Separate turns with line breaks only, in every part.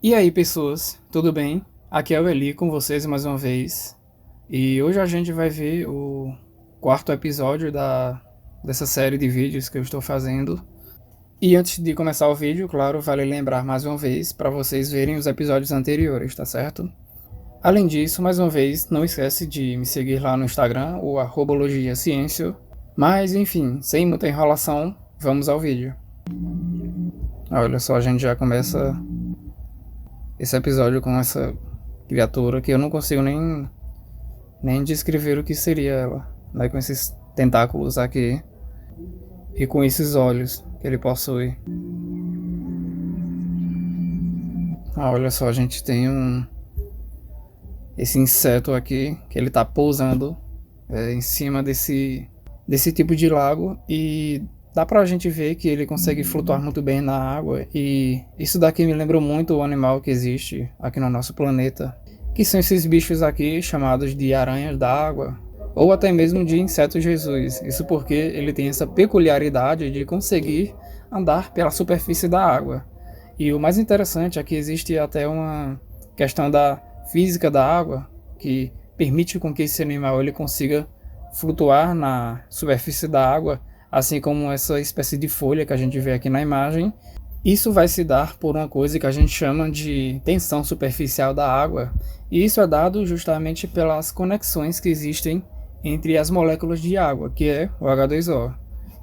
E aí, pessoas, tudo bem? Aqui é o Eli com vocês mais uma vez. E hoje a gente vai ver o quarto episódio dessa série de vídeos que eu estou fazendo. E antes de começar o vídeo, claro, vale lembrar mais uma vez para vocês verem os episódios anteriores, tá certo? Além disso, mais uma vez, não esquece de me seguir lá no Instagram, o @logiaciência. Mas enfim, sem muita enrolação, vamos ao vídeo. Olha só, a gente já começa esse episódio com essa criatura que eu não consigo nem descrever o que seria ela, né? Com esses tentáculos aqui e com esses olhos que ele possui. Olha só, a gente tem esse inseto aqui que ele tá pousando em cima desse tipo de lago e dá pra gente ver que ele consegue flutuar muito bem na água, e isso daqui me lembrou muito o animal que existe aqui no nosso planeta, que são esses bichos aqui chamados de aranhas d'água, ou até mesmo de insetos Jesus. Isso porque ele tem essa peculiaridade de conseguir andar pela superfície da água. E o mais interessante é que existe até uma questão da física da água que permite com que esse animal ele consiga flutuar na superfície da água, assim como essa espécie de folha que a gente vê aqui na imagem. Isso vai se dar por uma coisa que a gente chama de tensão superficial da água, e isso é dado justamente pelas conexões que existem entre as moléculas de água, que é o H2O.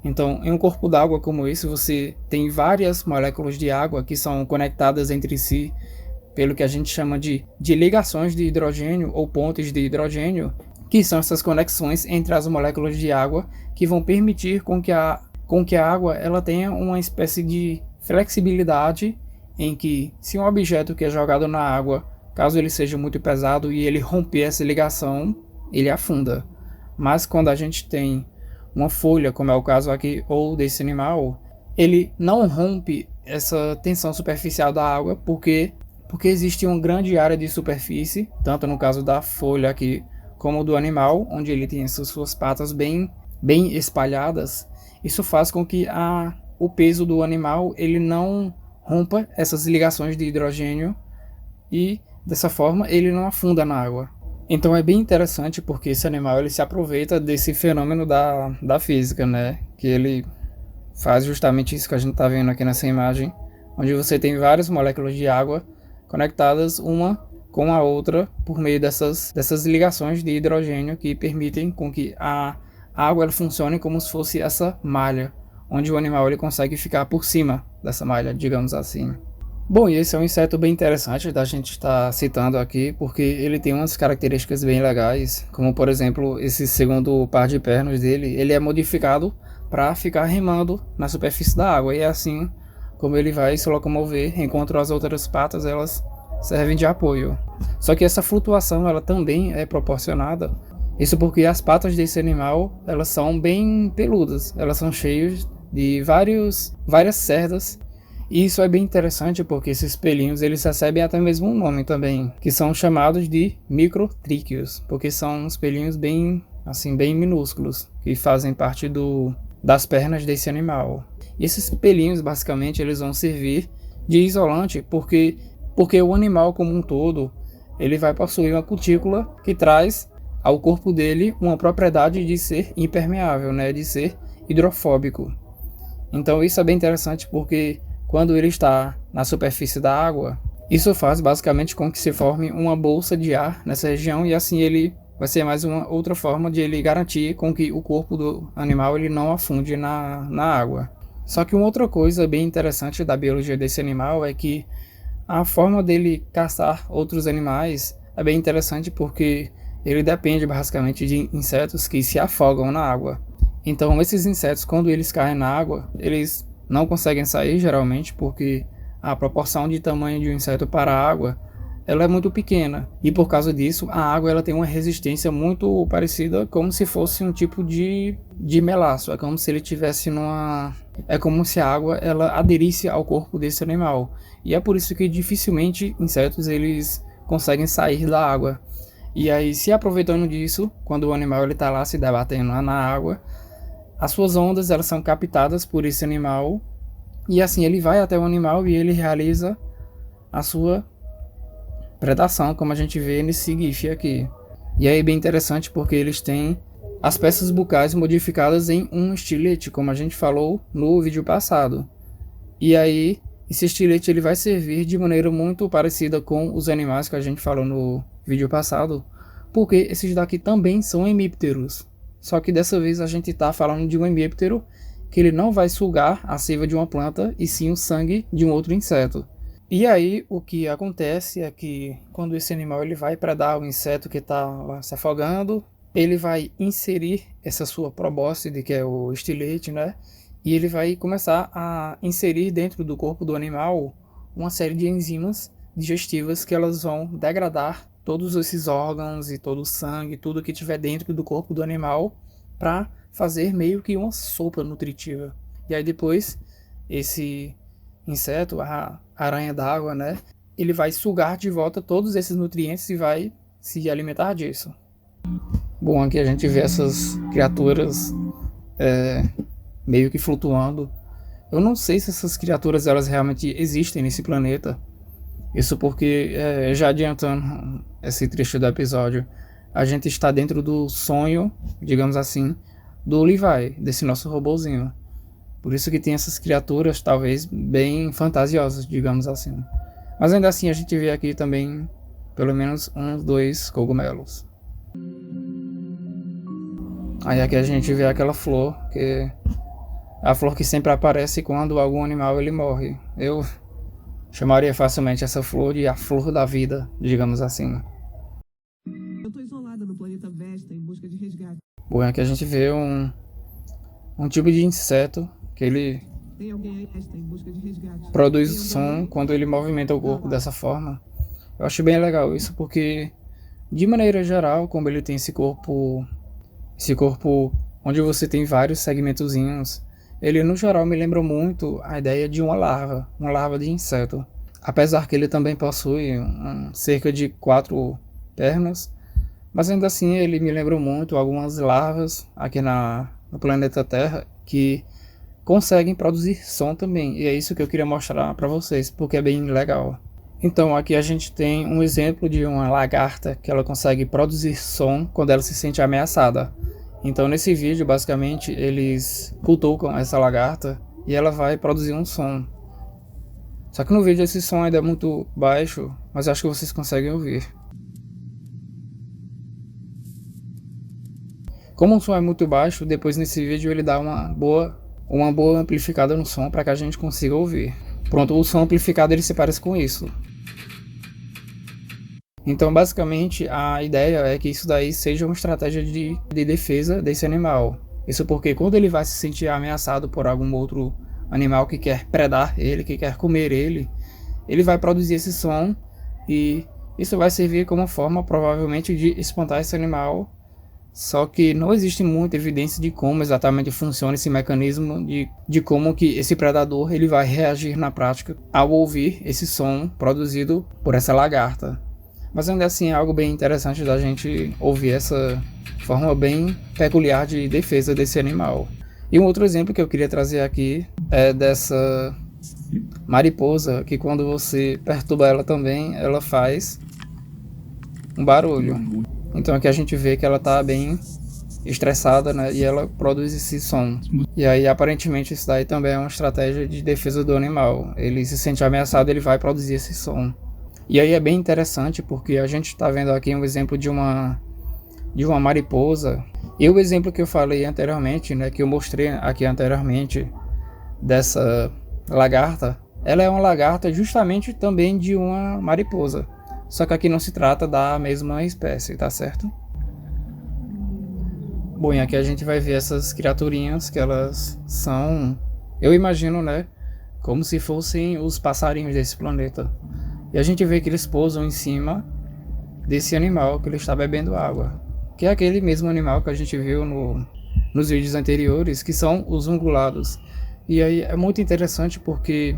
Então, em um corpo d'água como esse, você tem várias moléculas de água que são conectadas entre si pelo que a gente chama de ligações de hidrogênio ou pontes de hidrogênio, que são essas conexões entre as moléculas de água que vão permitir com que a água ela tenha uma espécie de flexibilidade, em que se um objeto que é jogado na água, caso ele seja muito pesado e ele romper essa ligação, ele afunda. Mas quando a gente tem uma folha, como é o caso aqui, ou desse animal, ele não rompe essa tensão superficial da água, porque existe uma grande área de superfície, tanto no caso da folha aqui, como do animal, onde ele tem essas suas patas bem espalhadas. Isso faz com que o peso do animal ele não rompa essas ligações de hidrogênio, e dessa forma ele não afunda na água. Então é bem interessante porque esse animal ele se aproveita desse fenômeno da física, né? Que ele faz justamente isso que a gente está vendo aqui nessa imagem, onde você tem várias moléculas de água conectadas uma com a outra por meio dessas ligações de hidrogênio que permitem com que a água ela funcione como se fosse essa malha, onde o animal ele consegue ficar por cima dessa malha, digamos assim. Bom, e esse é um inseto bem interessante da gente estar citando aqui, porque ele tem umas características bem legais, como por exemplo, esse segundo par de pernas dele, ele é modificado para ficar remando na superfície da água, e é assim como ele vai se locomover, enquanto as outras patas elas servem de apoio. Só que essa flutuação ela também é proporcionada, isso porque as patas desse animal elas são bem peludas, elas são cheias de várias cerdas. E isso é bem interessante porque esses pelinhos eles recebem até mesmo um nome também, que são chamados de microtríqueos, porque são uns pelinhos bem minúsculos, que fazem parte das pernas desse animal. E esses pelinhos basicamente eles vão servir de isolante porque o animal como um todo ele vai possuir uma cutícula que traz ao corpo dele uma propriedade de ser impermeável, né, de ser hidrofóbico. Então isso é bem interessante porque quando ele está na superfície da água, isso faz basicamente com que se forme uma bolsa de ar nessa região, e assim ele vai ser mais uma outra forma de ele garantir com que o corpo do animal ele não afunde na água. Só que uma outra coisa bem interessante da biologia desse animal é que a forma dele caçar outros animais é bem interessante porque ele depende basicamente de insetos que se afogam na água. Então esses insetos, quando eles caem na água, eles não conseguem sair geralmente porque a proporção de tamanho de um inseto para a água ela é muito pequena, e por causa disso a água ela tem uma resistência muito parecida como se fosse um tipo de melaço. É como se ele tivesse é como se a água ela aderisse ao corpo desse animal, e é por isso que dificilmente insetos eles conseguem sair da água. E aí, se aproveitando disso, quando o animal ele está lá se debatendo lá na água, as suas ondas elas são captadas por esse animal, e assim ele vai até o animal e ele realiza a sua predação, como a gente vê nesse GIF aqui. E aí é bem interessante porque eles têm as peças bucais modificadas em um estilete, como a gente falou no vídeo passado. E aí esse estilete ele vai servir de maneira muito parecida com os animais que a gente falou no vídeo passado, porque esses daqui também são hemípteros. Só que dessa vez a gente está falando de um hemíptero que ele não vai sugar a seiva de uma planta, e sim o sangue de um outro inseto. E aí o que acontece é que quando esse animal ele vai predar o inseto que está lá se afogando, ele vai inserir essa sua probóscide, que é o estilete, né? E ele vai começar a inserir dentro do corpo do animal uma série de enzimas digestivas que elas vão degradar todos esses órgãos e todo o sangue, tudo que tiver dentro do corpo do animal, para fazer meio que uma sopa nutritiva. E aí depois esse inseto, a aranha d'água, né, ele vai sugar de volta todos esses nutrientes e vai se alimentar disso. Bom, aqui a gente vê essas criaturas meio que flutuando. Eu não sei se essas criaturas elas realmente existem nesse planeta. Isso porque, já adiantando esse trecho do episódio, a gente está dentro do sonho, digamos assim, do Levi, desse nosso robozinho. Por isso que tem essas criaturas talvez bem fantasiosas, digamos assim. Mas ainda assim a gente vê aqui também pelo menos uns 2 cogumelos. Aí aqui a gente vê aquela flor, que é a flor que sempre aparece quando algum animal ele morre. Eu chamaria facilmente essa flor de a flor da vida, digamos assim.
Eu tô isolada no planeta Vesta em busca de resgate.
Bom, aqui a gente vê um tipo de inseto que ele
Tem alguém aí Vesta em busca de resgate?
produz som quando ele movimenta o corpo dessa forma. Eu acho bem legal isso porque, de maneira geral, como ele tem esse corpo onde você tem vários segmentozinhos, ele no geral me lembra muito a ideia de uma larva de inseto. Apesar que ele também possui cerca de 4 pernas, mas ainda assim ele me lembra muito algumas larvas aqui no planeta Terra que conseguem produzir som também, e é isso que eu queria mostrar para vocês, porque é bem legal. Então aqui a gente tem um exemplo de uma lagarta que ela consegue produzir som quando ela se sente ameaçada. Então nesse vídeo basicamente eles cutucam essa lagarta e ela vai produzir um som. Só que no vídeo esse som ainda é muito baixo, mas acho que vocês conseguem ouvir. Como o som é muito baixo, depois nesse vídeo ele dá uma boa amplificada no som para que a gente consiga ouvir. Pronto, o som amplificado ele se parece com isso. Então basicamente a ideia é que isso daí seja uma estratégia de defesa desse animal. Isso porque quando ele vai se sentir ameaçado por algum outro animal que quer predar ele, que quer comer ele, ele vai produzir esse som e isso vai servir como forma provavelmente de espantar esse animal. Só que não existe muita evidência de como exatamente funciona esse mecanismo de como que esse predador ele vai reagir na prática ao ouvir esse som produzido por essa lagarta. Mas ainda assim é algo bem interessante da gente ouvir essa forma bem peculiar de defesa desse animal. E um outro exemplo que eu queria trazer aqui é dessa mariposa, que quando você perturba ela também, ela faz um barulho. Então aqui a gente vê que ela está bem estressada, né? E ela produz esse som. E aí aparentemente isso daí também é uma estratégia de defesa do animal. Ele se sente ameaçado, ele vai produzir esse som. E aí é bem interessante porque a gente está vendo aqui um exemplo de uma mariposa. E o exemplo que eu falei anteriormente, né, que eu mostrei aqui anteriormente dessa lagarta, ela é uma lagarta justamente também de uma mariposa. Só que aqui não se trata da mesma espécie, tá certo? Bom, e aqui a gente vai ver essas criaturinhas que elas são, eu imagino, né, como se fossem os passarinhos desse planeta. E a gente vê que eles pousam em cima desse animal que ele está bebendo água, que é aquele mesmo animal que a gente viu nos vídeos anteriores, que são os ungulados. E aí é muito interessante porque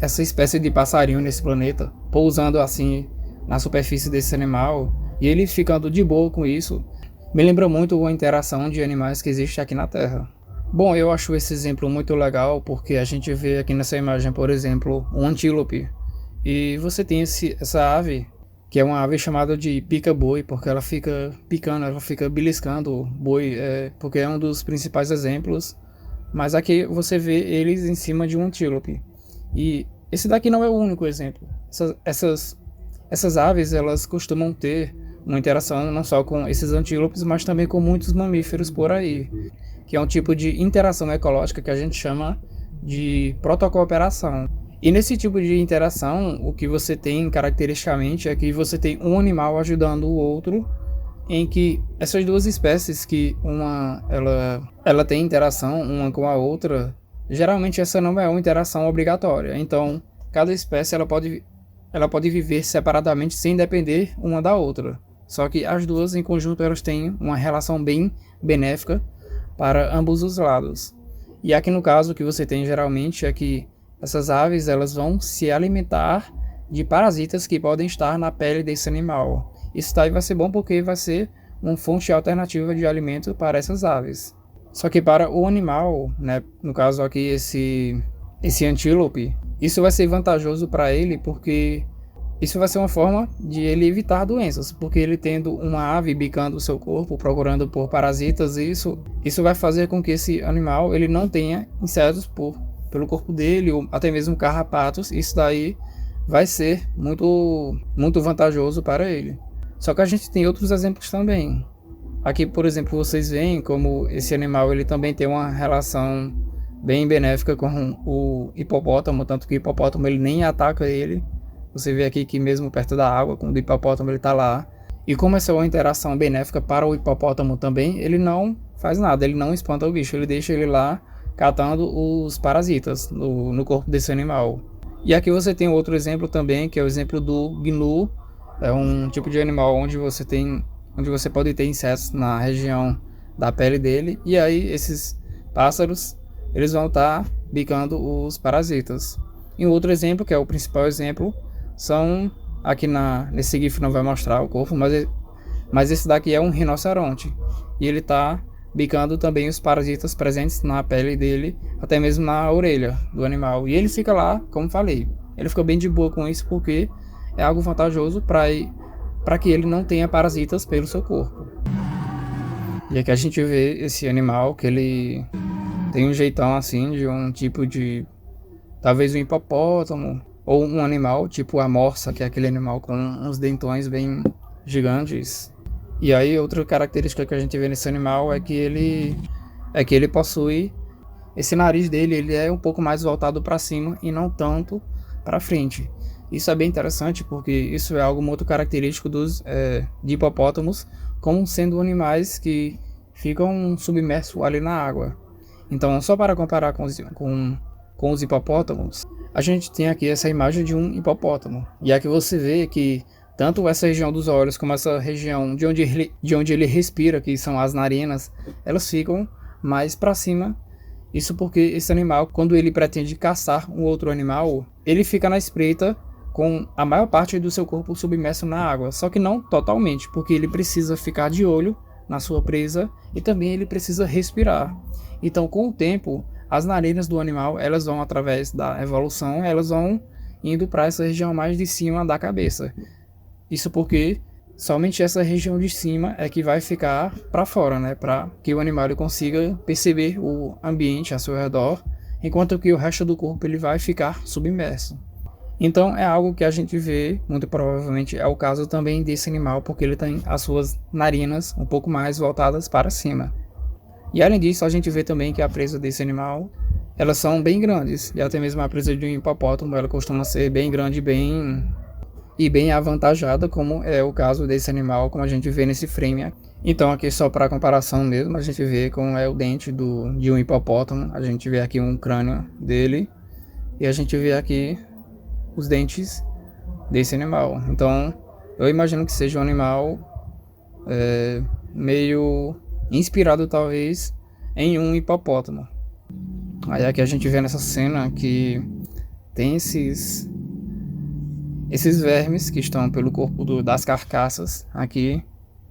essa espécie de passarinho nesse planeta, pousando assim na superfície desse animal, e ele ficando de boa com isso, me lembra muito a interação de animais que existe aqui na Terra. Bom, eu acho esse exemplo muito legal porque a gente vê aqui nessa imagem, por exemplo, um antílope. E você tem essa ave, que é uma ave chamada de pica-boi, porque ela fica picando, ela fica beliscando o boi, porque é um dos principais exemplos. Mas aqui você vê eles em cima de um antílope. E esse daqui não é o único exemplo. Essas aves, elas costumam ter uma interação não só com esses antílopes, mas também com muitos mamíferos por aí, que é um tipo de interação ecológica que a gente chama de protocooperação. E nesse tipo de interação, o que você tem caracteristicamente é que você tem um animal ajudando o outro, em que essas duas espécies que ela tem interação uma com a outra, geralmente essa não é uma interação obrigatória. Então, cada espécie ela pode viver separadamente sem depender uma da outra. Só que as duas em conjunto elas têm uma relação bem benéfica para ambos os lados. E aqui no caso o que você tem geralmente é que essas aves elas vão se alimentar de parasitas que podem estar na pele desse animal. Isso daí vai ser bom porque vai ser uma fonte alternativa de alimento para essas aves. Só que para o animal, né, no caso aqui esse antílope, isso vai ser vantajoso para ele porque isso vai ser uma forma de ele evitar doenças, porque ele tendo uma ave bicando o seu corpo, procurando por parasitas, isso vai fazer com que esse animal ele não tenha insetos pelo corpo dele, ou até mesmo carrapatos. Isso daí vai ser muito, muito vantajoso para ele. Só que a gente tem outros exemplos também. Aqui, por exemplo, vocês veem como esse animal ele também tem uma relação bem benéfica com o hipopótamo, tanto que o hipopótamo ele nem ataca ele. Você vê aqui que mesmo perto da água, quando o hipopótamo ele está lá. E como essa é uma interação benéfica para o hipopótamo também, ele não faz nada, ele não espanta o bicho, ele deixa ele lá catando os parasitas no corpo desse animal. E aqui você tem outro exemplo também, que é o exemplo do gnu. É um tipo de animal onde você pode ter insetos na região da pele dele. E aí esses pássaros eles vão estar bicando os parasitas. E um outro exemplo, que é o principal exemplo, são aqui nesse GIF não vai mostrar o corpo, mas esse daqui é um rinoceronte. E ele está bicando também os parasitas presentes na pele dele, até mesmo na orelha do animal. E ele fica lá, como falei, ele fica bem de boa com isso porque é algo vantajoso para que ele não tenha parasitas pelo seu corpo. E aqui a gente vê esse animal que ele tem um jeitão assim de um tipo de, talvez um hipopótamo ou um animal tipo a morsa, que é aquele animal com uns dentões bem gigantes. E aí outra característica que a gente vê nesse animal é que ele possui esse nariz dele, ele é um pouco mais voltado para cima e não tanto para frente. Isso é bem interessante porque isso é algo muito característico de hipopótamos, como sendo animais que ficam submersos ali na água. Então, só para comparar com os hipopótamos, a gente tem aqui essa imagem de um hipopótamo. E aqui você vê que tanto essa região dos olhos como essa região de onde ele respira, que são as narinas, elas ficam mais para cima. Isso porque esse animal, quando ele pretende caçar um outro animal, ele fica na espreita com a maior parte do seu corpo submerso na água. Só que não totalmente, porque ele precisa ficar de olho na sua presa e também ele precisa respirar. Então, com o tempo, as narinas do animal, elas vão, através da evolução, elas vão indo para essa região mais de cima da cabeça. Isso porque somente essa região de cima é que vai ficar para fora, né? Para que o animal ele consiga perceber o ambiente ao seu redor, enquanto que o resto do corpo ele vai ficar submerso. Então é algo que a gente vê, muito provavelmente é o caso também desse animal, porque ele tem as suas narinas um pouco mais voltadas para cima. E além disso, a gente vê também que a presa desse animal, elas são bem grandes, e até mesmo a presa de um hipopótamo, ela costuma ser bem grande e bem avantajada, como é o caso desse animal, como a gente vê nesse frame. Então aqui só para comparação mesmo, a gente vê como é o dente de um hipopótamo, a gente vê aqui um crânio dele, e a gente vê aqui os dentes desse animal. Então eu imagino que seja um animal meio inspirado talvez em um hipopótamo. Aí aqui a gente vê nessa cena que tem esses vermes que estão pelo corpo das carcaças aqui,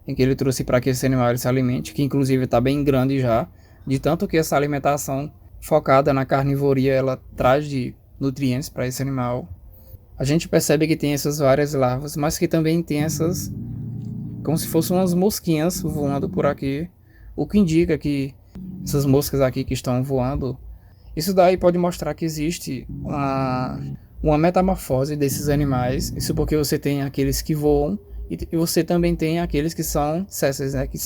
em que ele trouxe para que esse animal ele se alimente, que inclusive está bem grande já, de tanto que essa alimentação focada na carnivoria ela traz de nutrientes para esse animal. a gente percebe que tem essas várias larvas, mas que também tem essas, como se fossem umas mosquinhas voando por aqui, o que indica que essas moscas aqui que estão voando, isso daí pode mostrar que existe uma metamorfose desses animais. Isso porque você tem aqueles que voam e você também tem aqueles que são sésseis, né? Que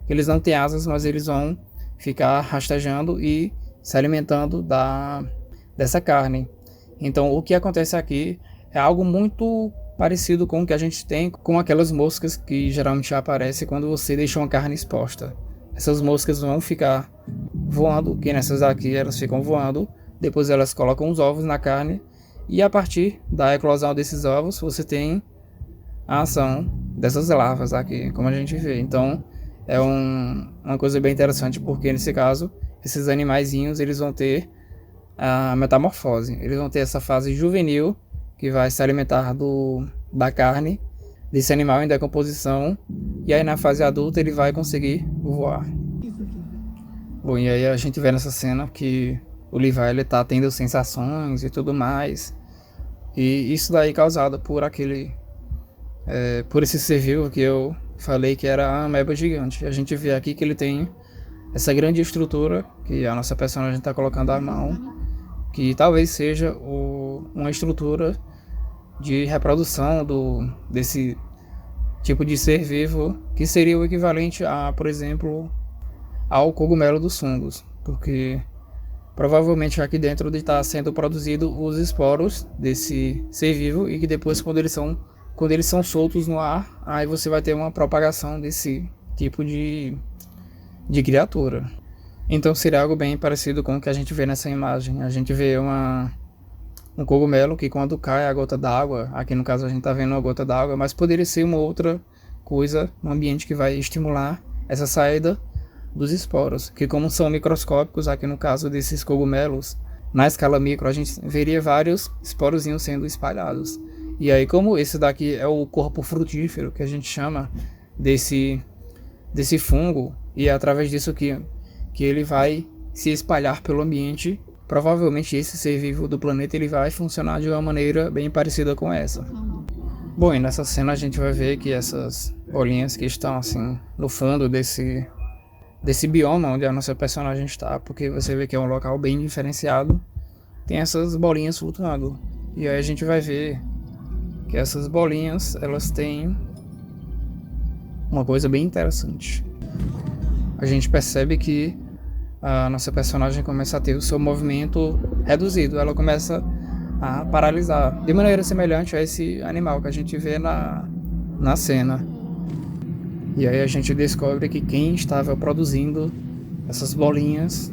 eles não têm asas, mas eles vão ficar rastejando e se alimentando dessa carne. Então o que acontece aqui é algo muito parecido com o que a gente tem com aquelas moscas que geralmente aparecem quando você deixa uma carne exposta. Essas moscas vão ficar voando, que nessas aqui elas ficam voando, depois elas colocam os ovos na carne e a partir da eclosão desses ovos você tem a ação dessas larvas aqui, como a gente vê. Então é uma coisa bem interessante, porque nesse caso esses animaizinhos eles vão ter a metamorfose, eles vão ter essa fase juvenil que vai se alimentar da carne desse animal em decomposição, e aí na fase adulta ele vai conseguir voar. Bom, e aí a gente vê nessa cena que o Levi ele tá tendo sensações e tudo mais, e isso daí causado por por esse ser vivo que eu falei que era a ameba gigante. A gente vê aqui que ele tem essa grande estrutura que a nossa personagem está colocando à mão, que talvez seja uma estrutura de reprodução desse tipo de ser vivo, que seria o equivalente a, por exemplo, ao cogumelo dos fungos, porque provavelmente aqui dentro está sendo produzido os esporos desse ser vivo, e que depois quando eles são soltos no ar, aí você vai ter uma propagação desse tipo de criatura. Então seria algo bem parecido com o que a gente vê nessa imagem. A gente vê um cogumelo que quando cai a gota d'água, aqui no caso a gente está vendo uma gota d'água, mas poderia ser uma outra coisa no ambiente que vai estimular essa saída dos esporos, que como são microscópicos, aqui no caso desses cogumelos, na escala micro a gente veria vários esporozinhos sendo espalhados. E aí como esse daqui é o corpo frutífero que a gente chama desse fungo, e é através disso que ele vai se espalhar pelo ambiente, provavelmente esse ser vivo do planeta ele vai funcionar de uma maneira bem parecida com essa. Bom, e nessa cena a gente vai ver que essas bolinhas que estão assim no fundo desse bioma onde a nossa personagem está, porque você vê que é um local bem diferenciado, tem essas bolinhas flutuando. E aí a gente vai ver que essas bolinhas elas têm uma coisa bem interessante. A gente percebe que a nossa personagem começa a ter o seu movimento reduzido, ela começa a paralisar, de maneira semelhante a esse animal que a gente vê na cena. E aí a gente descobre que quem estava produzindo essas bolinhas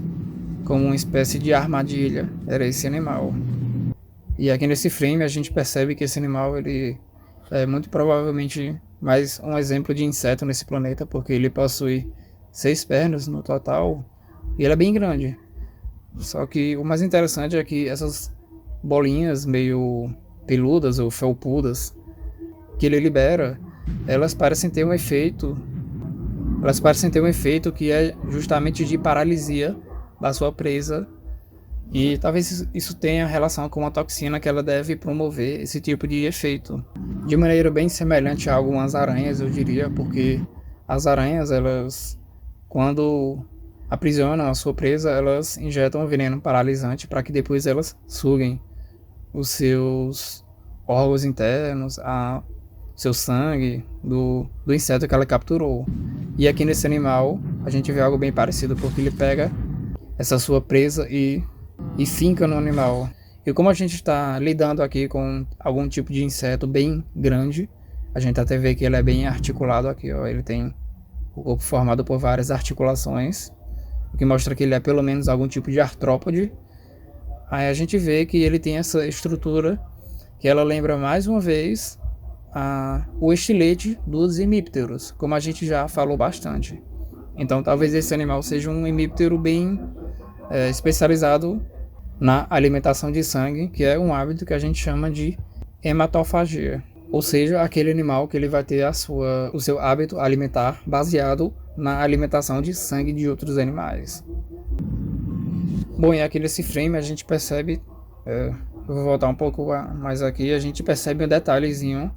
como uma espécie de armadilha era esse animal. E aqui nesse frame a gente percebe que esse animal ele é muito provavelmente mais um exemplo de inseto nesse planeta, porque ele possui 6 pernas no total e ele é bem grande. Só que o mais interessante é que essas bolinhas meio peludas ou felpudas que ele libera, elas parecem ter um efeito que é justamente de paralisia da sua presa, e talvez isso tenha relação com a toxina que ela deve promover esse tipo de efeito, de maneira bem semelhante a algumas aranhas, eu diria, porque as aranhas, elas, quando aprisionam a sua presa, elas injetam um veneno paralisante para que depois elas suguem os seus órgãos internos, seu sangue do inseto que ela capturou. E aqui nesse animal a gente vê algo bem parecido, porque ele pega essa sua presa e finca no animal. E como a gente está lidando aqui com algum tipo de inseto bem grande, a gente até vê que ele é bem articulado aqui, ó. Ele tem o corpo formado por várias articulações, o que mostra que ele é pelo menos algum tipo de artrópode. Aí a gente vê que ele tem essa estrutura que ela lembra mais uma vez o estilete dos hemípteros, como a gente já falou bastante. Então talvez esse animal seja um hemíptero bem especializado na alimentação de sangue, que é um hábito que a gente chama de hematofagia, ou seja, aquele animal que ele vai ter o seu hábito alimentar baseado na alimentação de sangue de outros animais. Bom, e aqui nesse frame a gente percebe Eu vou voltar um pouco mais aqui. A gente percebe um detalhezinho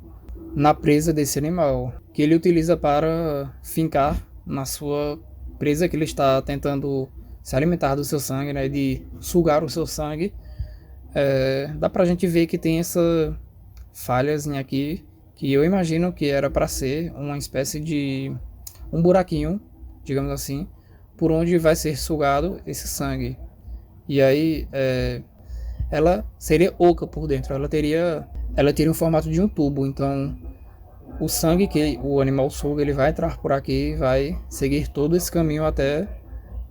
na presa desse animal, que ele utiliza para fincar na sua presa, que ele está tentando se alimentar do seu sangue, né, de sugar o seu sangue. Dá pra gente ver que tem essa falhazinha aqui, que eu imagino que era para ser uma espécie de um buraquinho, digamos assim, por onde vai ser sugado esse sangue. E aí ela seria oca por dentro, ela teria o formato de um tubo. Então o sangue que o animal suga, ele vai entrar por aqui e vai seguir todo esse caminho até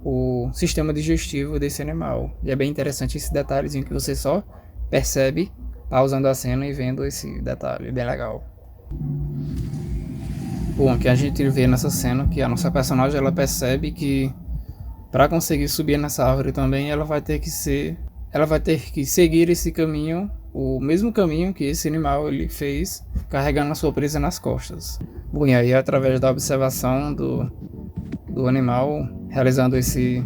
o sistema digestivo desse animal. E é bem interessante esse detalhezinho que você só percebe pausando a cena e vendo esse detalhe, bem legal. Bom, aqui a gente vê nessa cena que a nossa personagem, ela percebe que para conseguir subir nessa árvore também, ela vai ter que seguir esse caminho, o mesmo caminho que esse animal ele fez, carregando a sua presa nas costas. Bom, e aí através da observação do animal realizando esse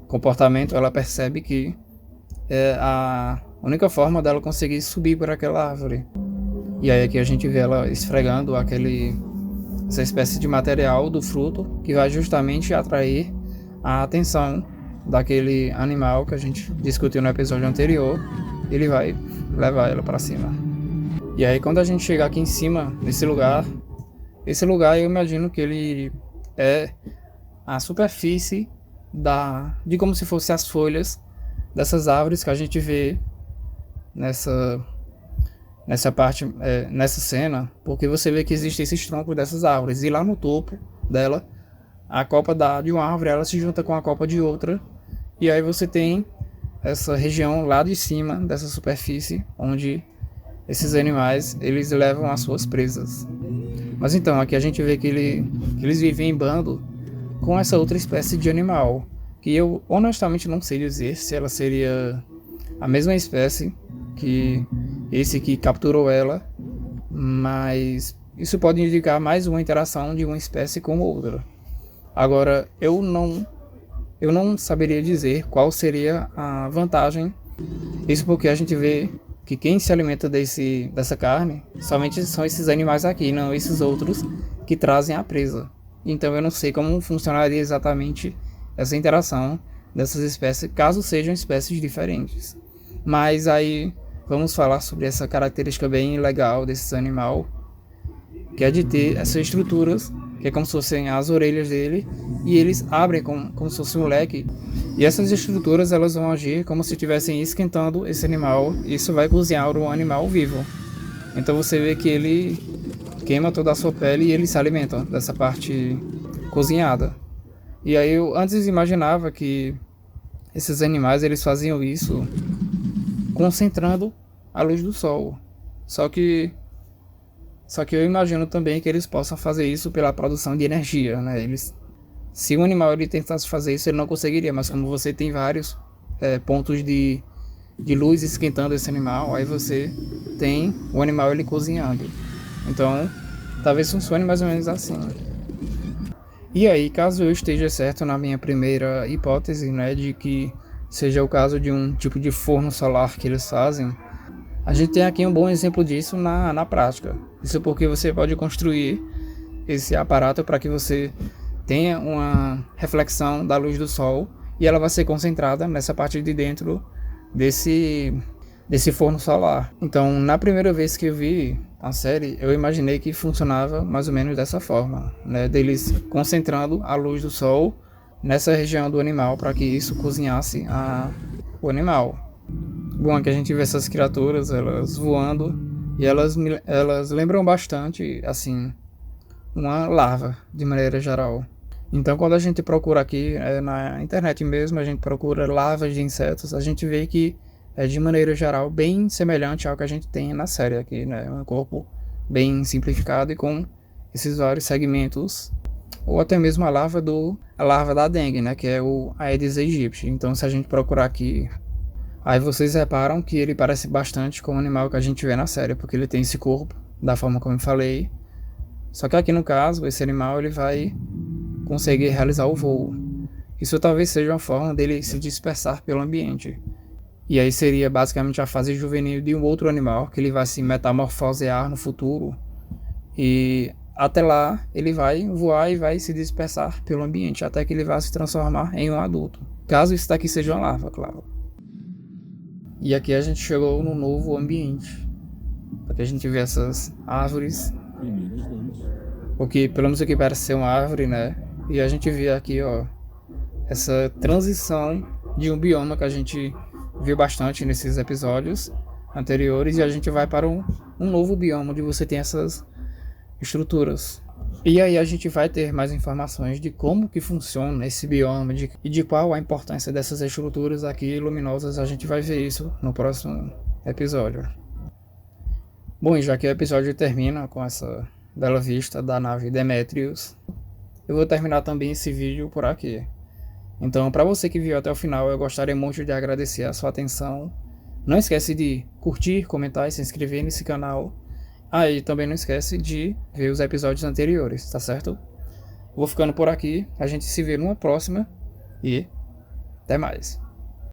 comportamento, ela percebe que é a única forma dela conseguir subir por aquela árvore. E aí aqui a gente vê ela esfregando essa espécie de material do fruto que vai justamente atrair a atenção daquele animal que a gente discutiu no episódio anterior. Ele vai levar ela para cima. E aí quando a gente chegar aqui em cima, nesse lugar, esse lugar eu imagino que ele é a superfície de como se fosse as folhas dessas árvores que a gente vê nessa parte, nessa cena, porque você vê que existem esses troncos dessas árvores, e lá no topo dela, a copa de uma árvore, ela se junta com a copa de outra, e aí você tem essa região lá de cima dessa superfície, onde esses animais, eles levam as suas presas. Mas então, aqui a gente vê que eles vivem em bando com essa outra espécie de animal, que eu honestamente não sei dizer se ela seria a mesma espécie que esse que capturou ela, mas isso pode indicar mais uma interação de uma espécie com outra. Agora, eu não saberia dizer qual seria a vantagem. Isso porque a gente vê que quem se alimenta dessa carne somente são esses animais aqui, não esses outros que trazem a presa. Então eu não sei como funcionaria exatamente essa interação dessas espécies, caso sejam espécies diferentes. Mas aí vamos falar sobre essa característica bem legal desse animal, que é de ter essas estruturas, que é como se fossem as orelhas dele, e eles abrem como se fosse um leque, e essas estruturas elas vão agir como se estivessem esquentando esse animal, e isso vai cozinhar o animal vivo. Então você vê que ele queima toda a sua pele e ele se alimenta dessa parte cozinhada. E aí eu antes imaginava que esses animais eles faziam isso concentrando a luz do sol. Só que eu imagino também que eles possam fazer isso pela produção de energia, né? Se um animal ele tentasse fazer isso, ele não conseguiria, mas como você tem vários pontos de luz esquentando esse animal, aí você tem o animal ele cozinhando. Então, talvez funcione mais ou menos assim. E aí, caso eu esteja certo na minha primeira hipótese, né, de que seja o caso de um tipo de forno solar que eles fazem, a gente tem aqui um bom exemplo disso na prática. Isso porque você pode construir esse aparato para que você tenha uma reflexão da luz do sol e ela vai ser concentrada nessa parte de dentro desse forno solar. Então, na primeira vez que eu vi a série, eu imaginei que funcionava mais ou menos dessa forma, né, deles concentrando a luz do sol nessa região do animal para que isso cozinhasse o animal. Bom, aqui a gente vê essas criaturas, elas voando, e elas lembram bastante, assim, uma larva, de maneira geral. Então, quando a gente procura aqui, na internet mesmo, a gente procura larvas de insetos, a gente vê que é, de maneira geral, bem semelhante ao que a gente tem na série aqui, né? Um corpo bem simplificado e com esses vários segmentos, ou até mesmo a larva da dengue, né? Que é o Aedes aegypti. Então, se a gente procurar aqui, aí vocês reparam que ele parece bastante com o animal que a gente vê na série, porque ele tem esse corpo, da forma como eu falei. Só que aqui no caso, esse animal ele vai conseguir realizar o voo. Isso talvez seja uma forma dele se dispersar pelo ambiente. E aí seria basicamente a fase juvenil de um outro animal que ele vai se metamorfosear no futuro. E até lá ele vai voar e vai se dispersar pelo ambiente até que ele vai se transformar em um adulto. Caso isso daqui seja uma larva, claro. E aqui a gente chegou no novo ambiente. Aqui a gente vê essas árvores. O que pelo menos aqui parece ser uma árvore, né? E a gente vê aqui, ó, essa transição de um bioma que a gente viu bastante nesses episódios anteriores, e a gente vai para um novo bioma onde você tem essas estruturas. E aí a gente vai ter mais informações de como que funciona esse bioma e de qual a importância dessas estruturas aqui luminosas. A gente vai ver isso no próximo episódio. Bom, e já que o episódio termina com essa bela vista da nave Demetrius, eu vou terminar também esse vídeo por aqui. Então, para você que viu até o final, eu gostaria muito de agradecer a sua atenção. Não esquece de curtir, comentar e se inscrever nesse canal. E também não esquece de ver os episódios anteriores, tá certo? Vou ficando por aqui, a gente se vê numa próxima e até mais.